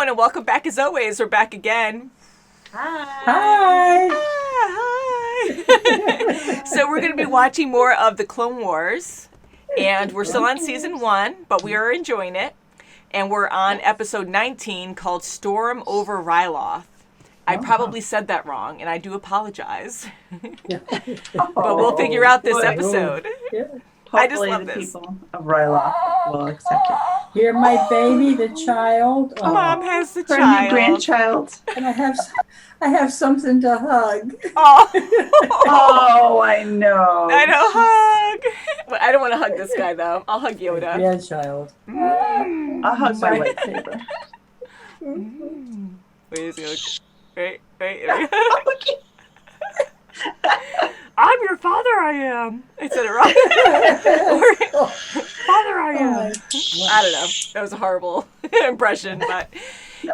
everyone, and welcome back as always. We're back again. Hi. Hi. So we're going to be watching more of the Clone Wars, and we're still on season 1, but we are enjoying it. And we're on episode 19 called Storm Over Ryloth. I probably said that wrong, and I do apologize. But we'll figure out this episode. Yeah. I just Hopefully love the this. people of Ryloth will accept it. You're my baby, the child. Oh. Mom has the Her new child. grandchild. And I have something to hug. Oh. Oh, I know. I know, hug. But I don't want to hug this guy, though. I'll hug Yoda. Grandchild. I'll hug my lightsaber. Wait, is he like, wait. I'm your father, I am. I said it wrong. Father, I am. I don't know. That was a horrible impression, but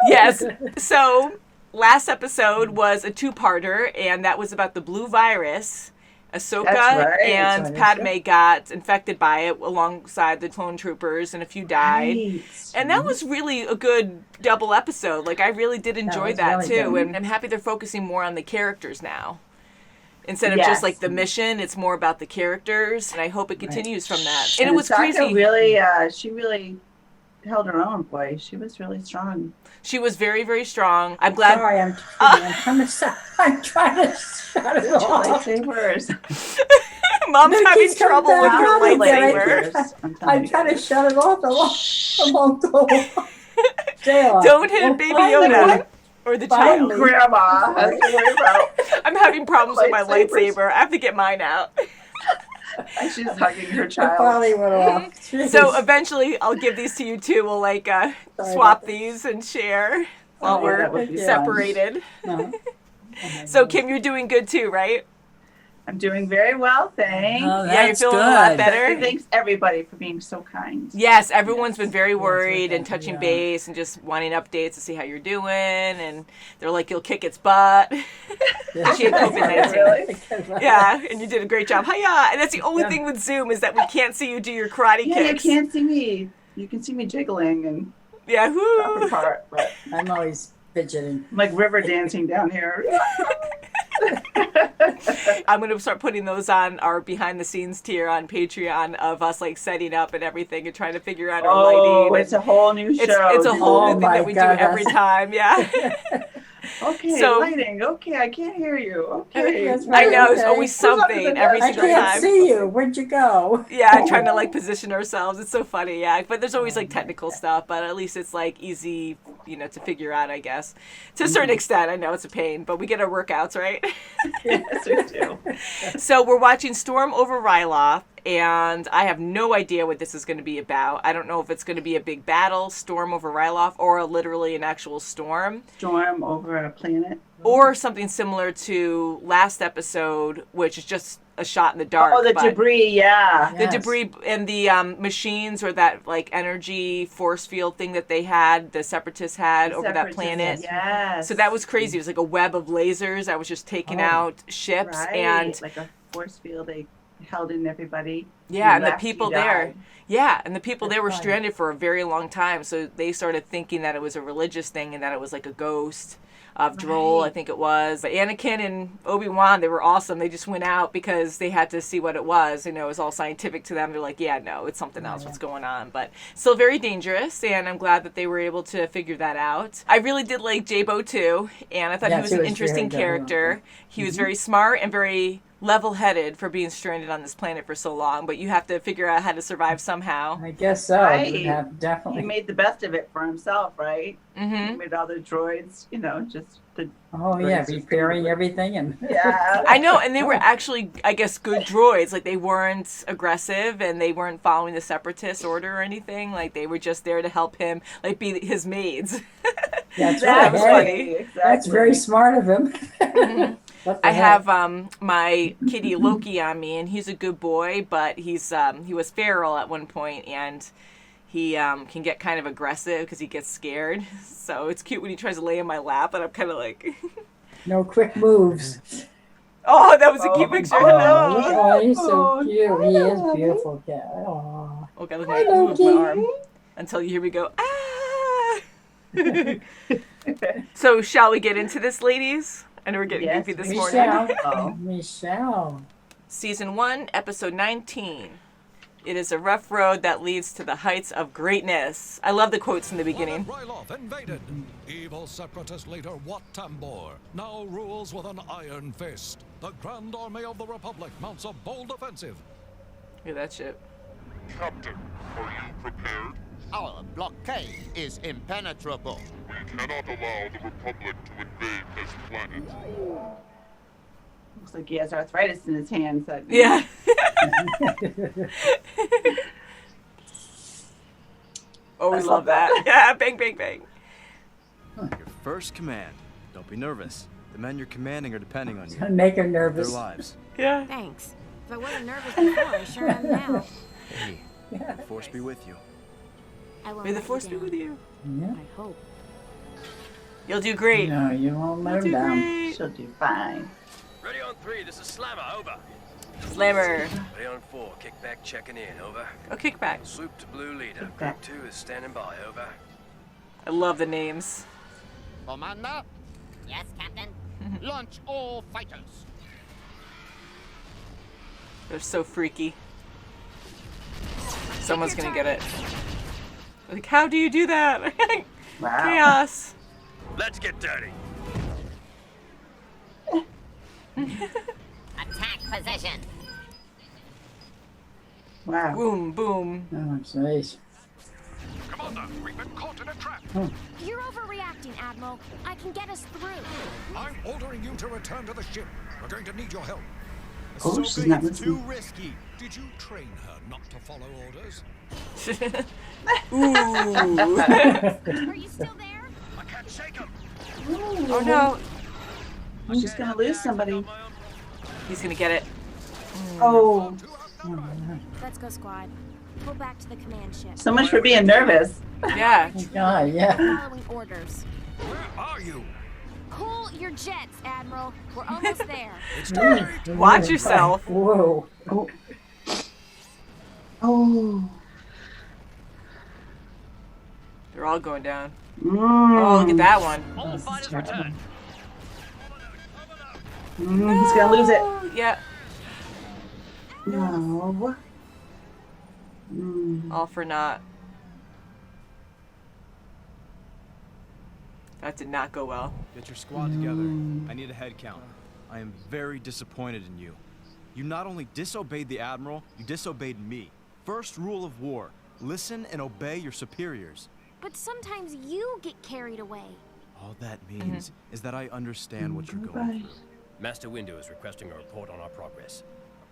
yes. So last episode was a 2-parter, and that was about the blue virus. Ahsoka right. and Padme got infected by it alongside the clone troopers, and a few died. Right. And that was really a good double episode. Like, I really did enjoy that really too. good. And I'm happy they're focusing more on the characters now. Instead of Yes. just like the mission, it's more about the characters. And I hope it continues from that. And it was Ahsoka crazy. Really, she really held her own, boy. She was really strong. She was very, very strong. I'm glad. Sorry, I'm trying to shut it off. Lightsabers. Mom's No, having keeps coming trouble with back your on me, lightsaber. I'm trying to shut it off. I won't go. Don't hit Baby Yoda or the child. Grandma has to worry about. I'm having problems with my Lightsabers. lightsaber. I have to get mine out. And she's hugging her It child. finally went off. So eventually, I'll give these to you too. We'll like swap these and share while Oh, that we're would be fun. separated. No. So Kim, you're doing good too, right? I'm doing very well, thanks. Oh, Yeah, you're that's feeling a lot good. better. Thanks everybody for being so kind. Yes, everyone's been very Yes, worried and touching base and just wanting updates to see how you're doing. And they're like, you'll kick its butt. She had COVID-19. Really? Yeah, and you did a great job. Hiya! And that's the only thing with Zoom is that we can't see you do your karate Yeah, kicks. you can't see me. You can see me jiggling and Yeah, up whoo! apart, but I'm always fidgeting. I'm like river dancing down here. I'm going to start putting those on our behind the scenes tier on Patreon of us like setting up and everything and trying to figure out our Oh, lighting. it's a whole new show. It's a whole Oh new thing that my we God, do every that's- time. Yeah. Okay, So- lighting. Okay, I can't hear you. Okay. That's I right. know, it's Okay. always something every I single can't time. see you. Where'd you go? Yeah, trying to like position ourselves. It's so funny, yeah. But there's always like technical stuff, but at least it's like easy, to figure out, I guess. To a certain extent, I know it's a pain, but we get our workouts, right? Yes, we do. So we're watching Storm Over Ryloth, and I have no idea what this is going to be about. I don't know if it's going to be a big battle, Storm over Ryloth, or literally an actual storm, Storm over a planet. or something similar to last episode, which is just a shot in the dark. Oh, the but debris, yeah. The debris and the machines, or that like energy force field thing that they had, the Separatists had over that Separatists, planet. Yes. So that was crazy. It was like a web of lasers that was just taking out ships, right. and like a force field. They held in everybody. yeah, You and the left, people you there. died. Yeah, and the people there were That's right. stranded for a very long time, so they started thinking that it was a religious thing and that it was like a ghost of Droll, I Right. think it was. But Anakin and Obi-Wan, they were awesome. They just went out because they had to see what it was. It was all scientific to them. They're like, yeah, no, it's something else. What's going on? But still very dangerous, and I'm glad that they were able to figure that out. I really did like Jabo too, and I thought he Yes, was he an was interesting very good. character. He was very smart and very level-headed for being stranded on this planet for so long, but you have to figure out how to survive somehow. I guess so. Right. You have He definitely. made the best of it for himself, right? Mm-hmm. He made all the droids, just the Oh yeah, repairing everything and. yeah. I know, and they were actually, I guess, good droids. Like, they weren't aggressive, and they weren't following the Separatist order or anything. Like, they were just there to help him, like, be his maids. That's That right. was Hey, funny. Exactly. That's very smart of him. Mhm. What the I heck? have my kitty Loki on me, and he's a good boy, but he was feral at one point, and he can get kind of aggressive because he gets scared. So it's cute when he tries to lay in my lap, and I'm kind of like, No quick moves. oh, that was a cute picture. Hello. Oh, he's so Oh, cute. He is a beautiful cat. Oh. Okay, let me Hello, move my arm kitty. until you hear me go, ah. So, shall we get into this, ladies? I know we're getting Yes, goofy this we morning. shall. We shall. Season 1, Episode 19. It is a rough road that leads to the heights of greatness. I love the quotes in the beginning. Ryloth invaded. Evil separatist leader Wat Tambor now rules with an iron fist. The Grand Army of the Republic mounts a bold offensive. Look at that shit. Captain, are you prepared? Our blockade is impenetrable. We cannot allow the Republic to invade this planet. Looks like he has arthritis in his hands. Yeah. Always love that. Yeah, bang, bang, bang. Your first command. Don't be nervous. The men you're commanding are depending on you. Gonna make her Their nervous. lives. Yeah. Thanks. If I wasn't nervous before, I sure am now. Hey, the force be with you. I won't May the let you force be down. with you. Yeah. I hope. You'll do great. No, you won't let You'll her do down. great. She'll do fine. Ready on 3, this is Slammer, over. Slammer. Ready on 4, kickback checking in, over. Oh, kickback. Swoop to blue leader. Kickback. Group 2 is standing by, over. I love the names. Commander, Yes, Captain? launch all fighters. They're so freaky. Someone's gonna get it. Like, how do you do that? Wow. Chaos. Let's get dirty. Attack position. Wow. Boom, boom. Oh, jeez. Commander, we've been caught in a trap. You're overreacting, Admiral. I can get us through. I'm ordering you to return to the ship. We're going to need your help. Oh, she's not It's too listening. risky. Did you train her not to follow orders? Ooh. Are you still there? I can't shake him. Oh no. I'm just gonna lose somebody. He's gonna get it. Oh, Let's go, squad. Pull back to the command ship. so much for being nervous. Yeah. Oh, God, yeah. Following orders. Where are you? Cool your jets, Admiral. We're almost there. It's too late. Watch yourself. Whoa. Oh. Oh. They're all going down. Mm. Oh, look at that one. All This is fighters terrible. return. He's gonna lose it. Oh, yeah. No. Mm. All for naught. That did not go well. Get your squad together. I need a head count. I am very disappointed in you. You not only disobeyed the Admiral, you disobeyed me. First rule of war, listen and obey your superiors. But sometimes you get carried away. All that means is that I understand what you're Bye. going through. Master Windu is requesting a report on our progress.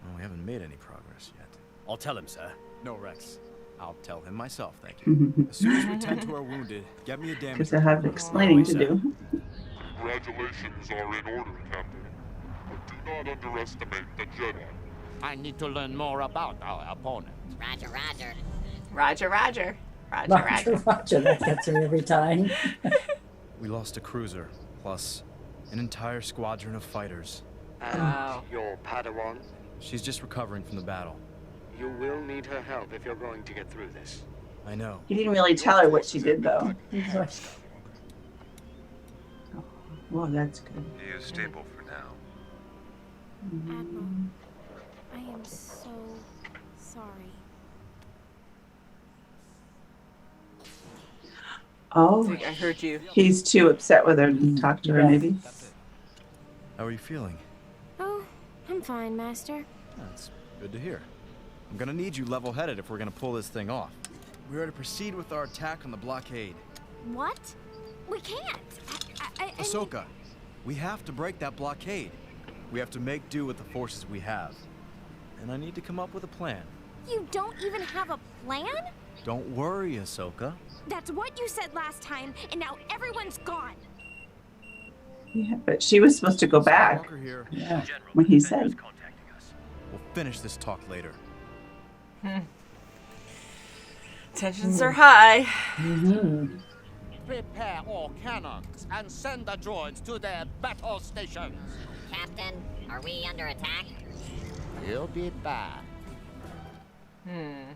Well, we haven't made any progress yet. I'll tell him, sir. No, Rex. I'll tell him myself, thank you. As soon as we tend to our wounded, get me a damage Because I have explaining to do. Congratulations are in order, Captain. But do not underestimate the Jedi. I need to learn more about our opponent. Roger, roger. Roger, Roger. Roger, Roger, Roger. Roger. That gets her every time. We lost a cruiser, plus an entire squadron of fighters. Wow. Your Padawan, She's just recovering from the battle. you will need her help if you're going to get through this. I know. He didn't really tell her what she did, though. Well, that's good. He is stable for now. Admiral, I am so sorry. Oh, I heard you. he's too upset with her to talk to her, Yeah. maybe. How are you feeling? Oh, I'm fine, Master. That's good to hear. I'm gonna need you level-headed if we're gonna pull this thing off. We are to proceed with our attack on the blockade. What? We can't. I Ahsoka, we have to break that blockade. We have to make do with the forces we have. And I need to come up with a plan. You don't even have a plan? Don't worry, Ahsoka. That's what you said last time, and now everyone's gone. Yeah, but she was supposed to go back. Walker here. Yeah. General, When he Defender's said. contacting us. We'll finish this talk later. Tensions are high. Mm-hmm. Prepare all cannons and send the droids to their battle stations. Captain, are we under attack? We'll be back. Mm-hmm.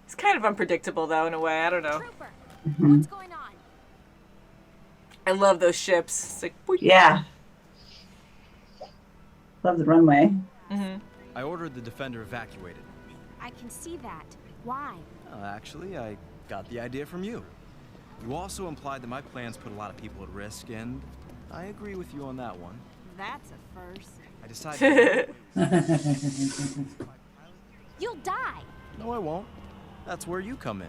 He's It's kind of unpredictable, though, in a way. I don't know. Trooper, Mhm. what's going on? I love those ships. It's like, boing. Yeah. Love the runway. Mm-hmm. I ordered the Defender evacuated. I can see that. Why? Actually, I got the idea from you. You also implied that my plans put a lot of people at risk, and I agree with you on that one. That's a first. I decided. You'll die. No, I won't. That's where you come in.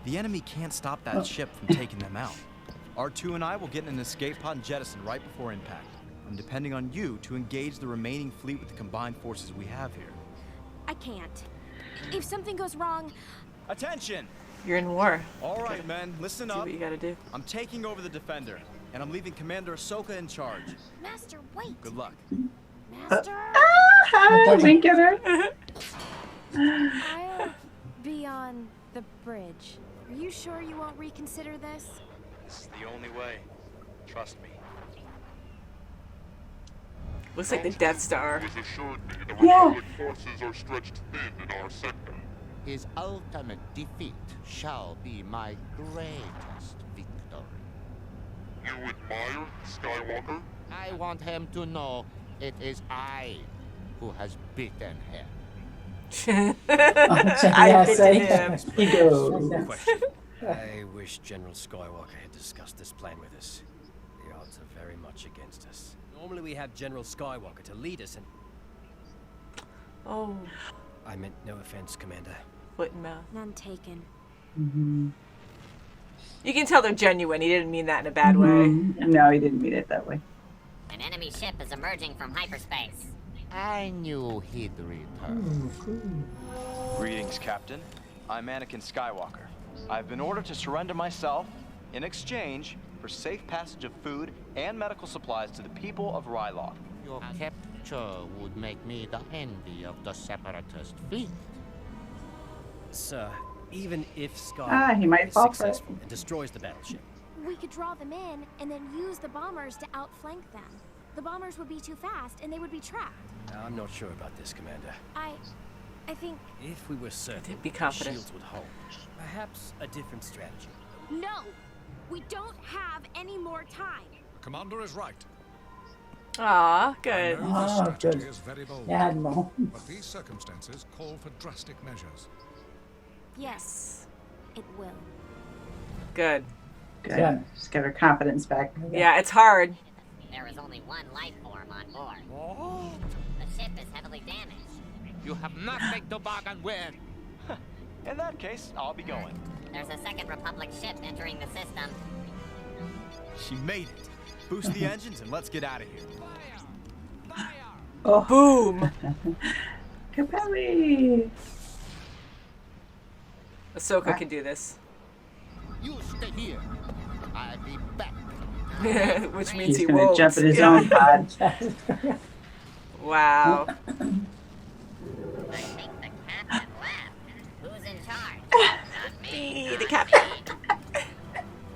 The enemy can't stop that ship from taking them out. R2 and I will get in an escape pod and jettison right before impact. I'm depending on you to engage the remaining fleet with the combined forces we have here. I can't. If something goes wrong, Attention! You're in war. All right, men, listen Do up. what you gotta do. I'm taking over the Defender, and I'm leaving Commander Ahsoka in charge. Master, wait. Good luck. Master, Hi, wink at her. I'll be on the bridge. Are you sure you won't reconsider this? This is the only way. Trust me. Looks like the Death Star. Was assured me the Republic forces are stretched thin in our sector. His ultimate defeat shall be my greatest victory. You admire Skywalker? I want him to know it is I who has beaten him. Yeah, say him. he goes. Question. I wish General Skywalker had discussed this plan with us. The odds are very much against us. Normally we have General Skywalker to lead us, and Oh, I meant no offense, Commander. foot and mouth. None taken. You can tell they're genuine. He didn't mean that in a bad way. No, he didn't mean it that way. An enemy ship is emerging from hyperspace. I knew he'd return. Greetings, Captain. I'm Anakin Skywalker. I've been ordered to surrender myself in exchange for safe passage of food and medical supplies to the people of Ryloth. Your capture would make me the envy of the Separatist fleet. Sir, even if Skywalker he might is fall for it. successful and destroys the battleship, We could draw them in and then use the bombers to outflank them. The bombers would be too fast and they would be trapped. I'm not sure about this, Commander. I think... If we were certain Be the confident. shields would hold, perhaps a different strategy. No! We don't have any more time. The commander is right. Aw, I good. know the Oh, strategy good. is very bold, Admiral. but these circumstances call for drastic measures. Yes, it will. Good. Good. Yeah. Just get her confidence back. Yeah, it's hard. There is only one life form on board. The ship is heavily damaged. You have nothing to bargain with. In that case, I'll be going. There's a second Republic ship entering the system. She made it. Boost the engines and let's get out of here. Oh, Boom. Capelli. Ahsoka can do this. You stay here. I'll be back. Which means He's he gonna won't. jump in his own pod. Wow. I think the captain left. Who's in charge? Not me. Me, the captain.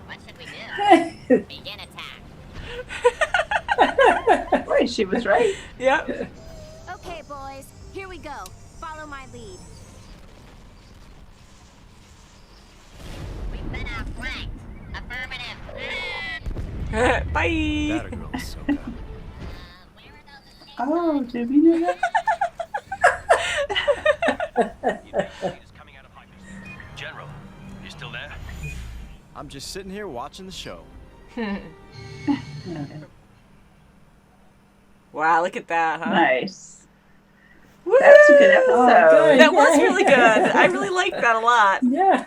What should we do? Begin attack. Boy, she was right. Yep. Okay, boys, here we go. Follow my lead. We've been outflanked. Affirmative. Bye. That a girl, Ahsoka. Where are those escape Oh, did we know that? General, you still there? I'm just sitting here watching the show. Wow, look at that, huh? Nice. Woo! That was a good episode. good. That was really good. I really liked that a lot. Yeah.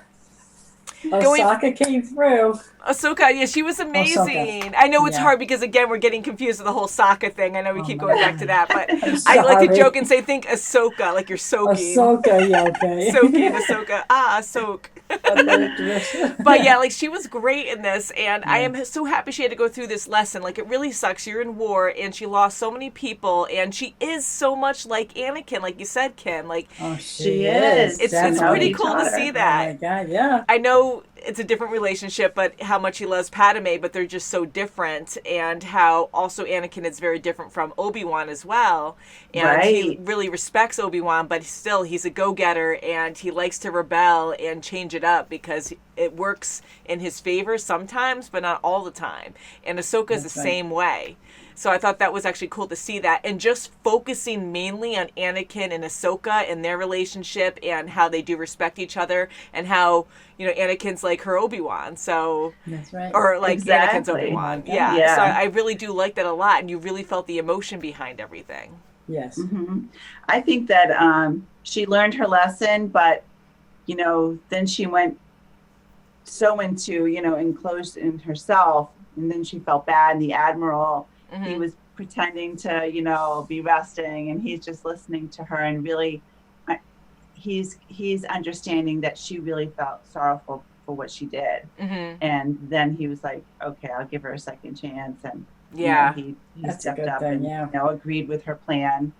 Going- Osaka came through. Ahsoka, yeah, she was amazing. I know it's Yeah. hard because, again, we're getting confused with the whole Sokka thing. I know we keep my going back to that, but I'm I like to sorry. joke and say, think Ahsoka, like you're soaking. Ahsoka, yeah, okay. Soaking Ahsoka. Ah, soak. But yeah, like she was great in this, and I am so happy she had to go through this lesson. Like it really sucks. You're in war, and she lost so many people, and she is so much like Anakin, like you said, Kim. Like Oh, She is. it's That's how pretty he cool to taught her. see Oh that. my God, yeah. I know it's a different relationship, but how much he loves Padme, but they're just so different, and how also Anakin is very different from Obi-Wan as well. And he really respects Obi-Wan, but still he's a go-getter, and he likes to rebel and change it up because it works in his favor sometimes, but not all the time. And Ahsoka's the same way. So I thought that was actually cool to see that. And just focusing mainly on Anakin and Ahsoka and their relationship and how they do respect each other, and how, you know, Anakin's like her Obi-Wan. So, that's right. Or like Anakin's Obi-Wan. Yeah. So I really do like that a lot. And you really felt the emotion behind everything. Yes. I think that she learned her lesson, but, you know, then she went so into, you know, enclosed in herself, and then she felt bad. And the Admiral, he was pretending to, you know, be resting, and he's just listening to her, and really he's understanding that she really felt sorrowful for what she did. And then he was like, okay, I'll give her a second chance. And you know, he stepped up and you know, agreed with her plan.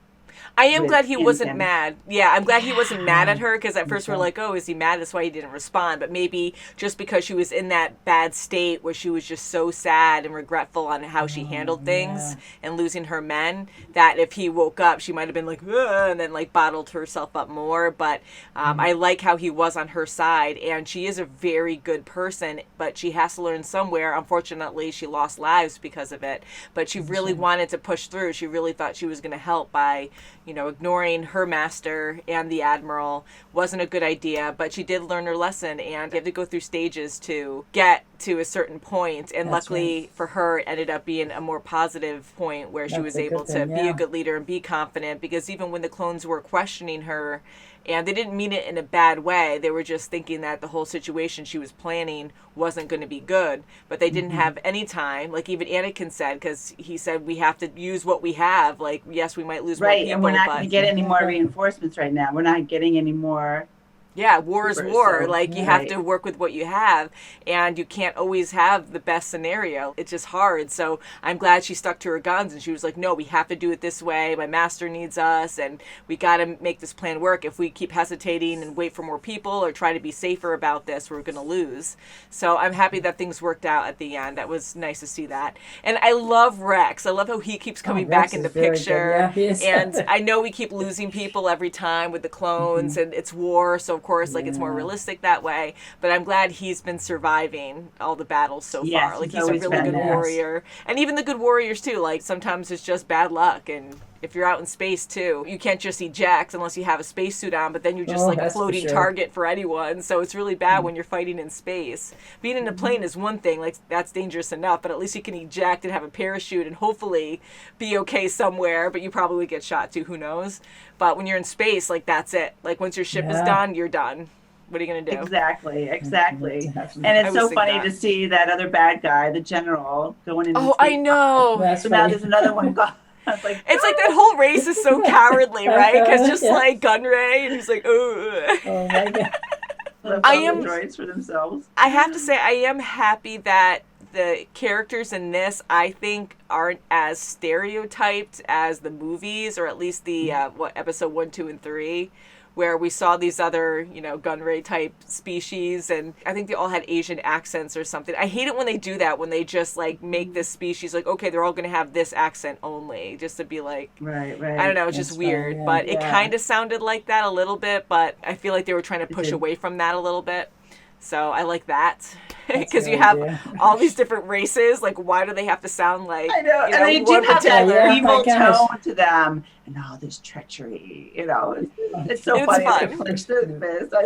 I am glad he wasn't mad. Yeah, I'm glad he wasn't mad at her, because at first we're like, oh, is he mad? That's why he didn't respond. But maybe just because she was in that bad state where she was just so sad and regretful on how she handled things and losing her men, that if he woke up, she might have been like, ugh, and then like bottled herself up more. But I like how he was on her side, and she is a very good person, but she has to learn somewhere. Unfortunately, she lost lives because of it, but she really wanted to push through. She really thought she was going to help by, you know, ignoring her master and the Admiral wasn't a good idea, but she did learn her lesson, and you have to go through stages to get to a certain point, and luckily for her, it ended up being a more positive point where she was able to be a good leader and be confident, because even when the clones were questioning her, and they didn't mean it in a bad way, they were just thinking that the whole situation she was planning wasn't going to be good, but they didn't have any time, like even Anakin said, because he said we have to use what we have, like yes, we might lose more people, and we're not going to get any more reinforcements right now. We're not getting any more. Yeah, war is war. So, like, you have to work with what you have, and you can't always have the best scenario. It's just hard. So I'm glad she stuck to her guns, and she was like, no, we have to do it this way. My master needs us, and we got to make this plan work. If we keep hesitating and wait for more people or try to be safer about this, we're going to lose. So I'm happy that things worked out at the end. That was nice to see that. And I love Rex. I love how he keeps coming back in the picture. And I know we keep losing people every time with the clones, and it's war, so of course, like, it's more realistic that way, but I'm glad he's been surviving all the battles so far. Like, he's a really good warrior. And even the good warriors too, like, sometimes it's just bad luck, and if you're out in space too, you can't just eject unless you have a spacesuit on, but then you're just like a floating target for anyone, so it's really bad when you're fighting in space. Being in a plane is one thing, like, that's dangerous enough, but at least you can eject and have a parachute and hopefully be okay somewhere, but you probably would get shot too, who knows. But when you're in space, like, that's it. Like, once your ship is done, you're done. What are you going to do? Exactly. And it's so funny to see that other bad guy, the general, going into space. I know. So now there's another one gone. Like, it's like that whole race is so cowardly, right? Because just like Gunray, and he's like, oh my God. I am droids for themselves. I have to say, I am happy that the characters in this, I think, aren't as stereotyped as the movies, or at least the episode 1, 2, and 3, where we saw these other, you know, Gunray type species, and I think they all had Asian accents or something. I hate it when they do that, when they just like make this species like, okay, they're all going to have this accent only, just to be like, right. I don't know, it's just weird, but it kind of sounded like that a little bit, but I feel like they were trying to push away from that a little bit. So I like that, because you have all these different races. Like, why do they have to sound like? I know, and they do have that evil tone to them, and all this treachery. You know, it's so funny. I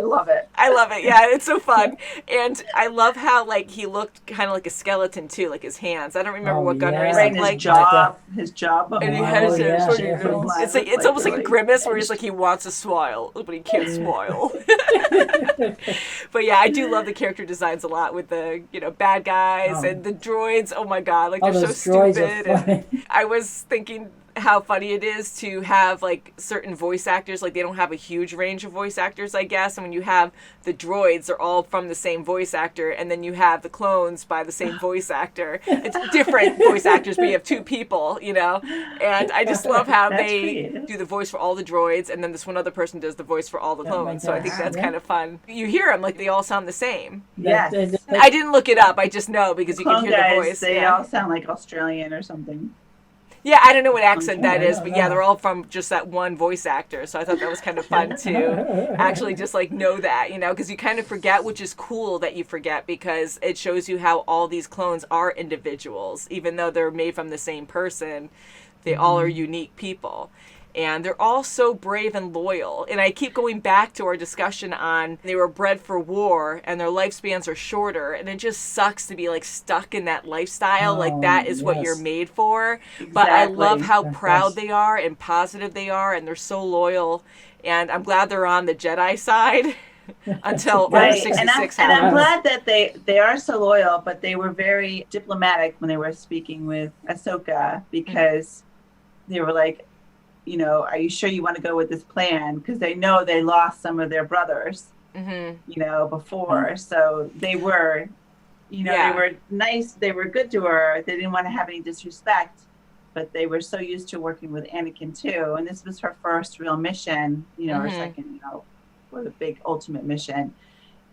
love it. I love it. Yeah, it's so fun, and I love how like he looked kind of like a skeleton too, like his hands. I don't remember what Gunray looked like. His jaw, and he has it's like it's almost like a grimace where he's like he wants to smile, but he can't smile. But yeah, I do love the character designs a lot with the, you know, bad guys and the droids. Oh my God, like they're so stupid. And I was thinking how funny it is to have like certain voice actors, like they don't have a huge range of voice actors, I guess. And when you have the droids, they're all from the same voice actor, and then you have the clones by the same voice actor. It's different voice actors, but you have two people, you know. And I just love how they do the voice for all the droids, and then this one other person does the voice for all the clones. So I think that's kind of fun. You hear them like they all sound the same. Yes. I didn't look it up. I just know because you can hear guys, the voice. They all sound like Australian or something. Yeah, I don't know what accent that is, but yeah, they're all from just that one voice actor. So I thought that was kind of fun to actually just like know that, you know, because you kind of forget, which is cool that you forget because it shows you how all these clones are individuals, even though they're made from the same person. They all are unique people. And they're all so brave and loyal. And I keep going back to our discussion on they were bred for war and their lifespans are shorter. And it just sucks to be like stuck in that lifestyle. Like that is what you're made for. Exactly. But I love how proud they are and positive they are. And they're so loyal. And I'm glad they're on the Jedi side until Order 66 and I'm glad that they are so loyal, but they were very diplomatic when they were speaking with Ahsoka because they were like, you know, are you sure you want to go with this plan? Because they know they lost some of their brothers, you know, before. So they were, you know, they were nice. They were good to her. They didn't want to have any disrespect, but they were so used to working with Anakin too. And this was her first real mission, you know, or second, you know, or the big ultimate mission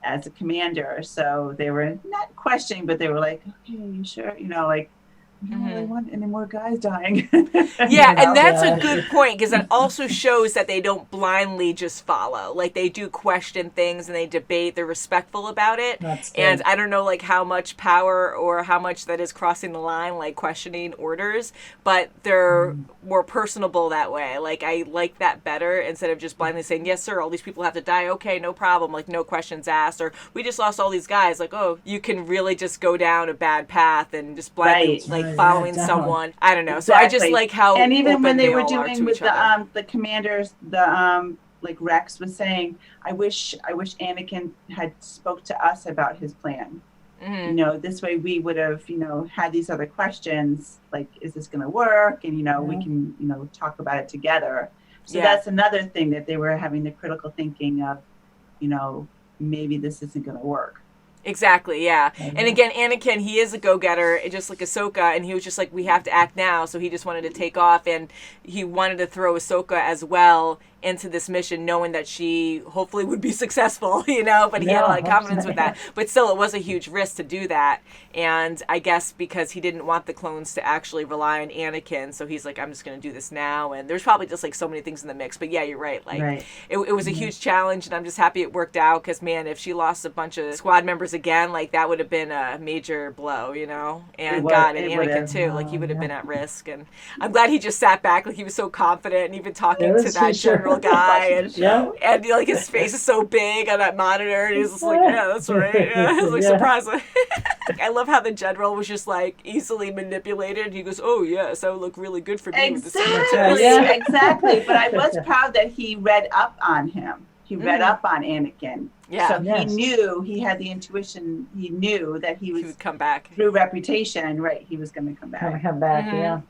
as a commander. So they were not questioning, but they were like, okay, are you sure? You know, like, I don't really want any more guys dying. Yeah, and that's a good point because it also shows that they don't blindly just follow. Like they do question things and they debate. They're respectful about it. And I don't know like how much power or how much that is crossing the line, like questioning orders, but they're more personable that way. Like I like that better instead of just blindly saying, yes, sir, all these people have to die. Okay, no problem. Like no questions asked. Or we just lost all these guys. Like, oh, you can really just go down a bad path and just blindly following someone. I don't know. So I just like how and even when they were all doing with the commanders, like Rex was saying, I wish Anakin had spoke to us about his plan. You know, this way we would have, you know, had these other questions like, is this going to work? And, you know, we can, you know, talk about it together. So that's another thing that they were having the critical thinking of, you know, maybe this isn't going to work. Exactly, yeah. And again, Anakin, he is a go-getter, just like Ahsoka, and he was just like, we have to act now, so he just wanted to take off, and he wanted to throw Ahsoka as well into this mission, knowing that she hopefully would be successful, you know, but he had a lot of confidence with that. But still, it was a huge risk to do that, and I guess because he didn't want the clones to actually rely on Anakin, so he's like, I'm just going to do this now, and there's probably just like so many things in the mix, but yeah, you're right, like, it was a huge challenge, and I'm just happy it worked out, because man, if she lost a bunch of squad members again, like, that would have been a major blow, you know, and Anakin too, like, he would have been at risk, and I'm glad he just sat back, like, he was so confident, and even talking to that general guy, and like his face is so big on that monitor, and he's just like, yeah, that's right. Yeah. It's like surprising. I love how the general was just like easily manipulated. He goes, "Oh yes, that would look really good for me." Exactly. But I was proud that he read up on him. He read up on Anakin. Yeah. So he knew, he had the intuition. He knew that he would come back through reputation. Right. He was going to come back. Yeah.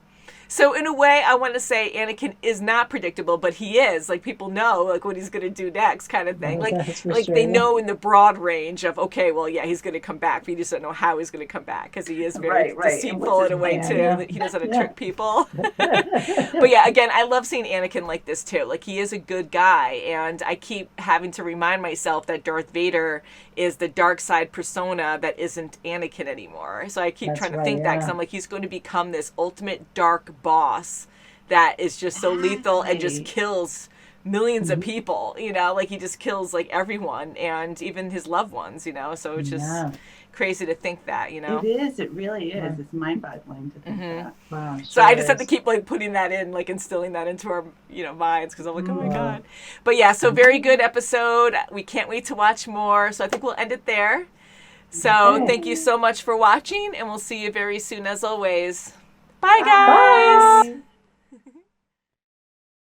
So in a way, I want to say Anakin is not predictable, but he is. Like, people know, like, what he's going to do next kind of thing. They know in the broad range of, okay, well, yeah, he's going to come back, but you just don't know how he's going to come back, because he is very deceitful in a way, too. That he knows how to trick people. But yeah, again, I love seeing Anakin like this, too. Like, he is a good guy, and I keep having to remind myself that Darth Vader is the dark side persona that isn't Anakin anymore. So I keep trying to think that, because I'm like, he's going to become this ultimate dark boss that is just so lethal and just kills millions of people, you know, like he just kills like everyone and even his loved ones, you know, so it's just crazy to think that, you know. It really is. It's mind-boggling to think that. Wow, so I just have to keep like putting that in, like instilling that into our, you know, minds, because I'm like, oh my God. But yeah, so very good episode. We can't wait to watch more, so I think we'll end it there. So thank you so much for watching, and we'll see you very soon as always. Bye, guys. Bye.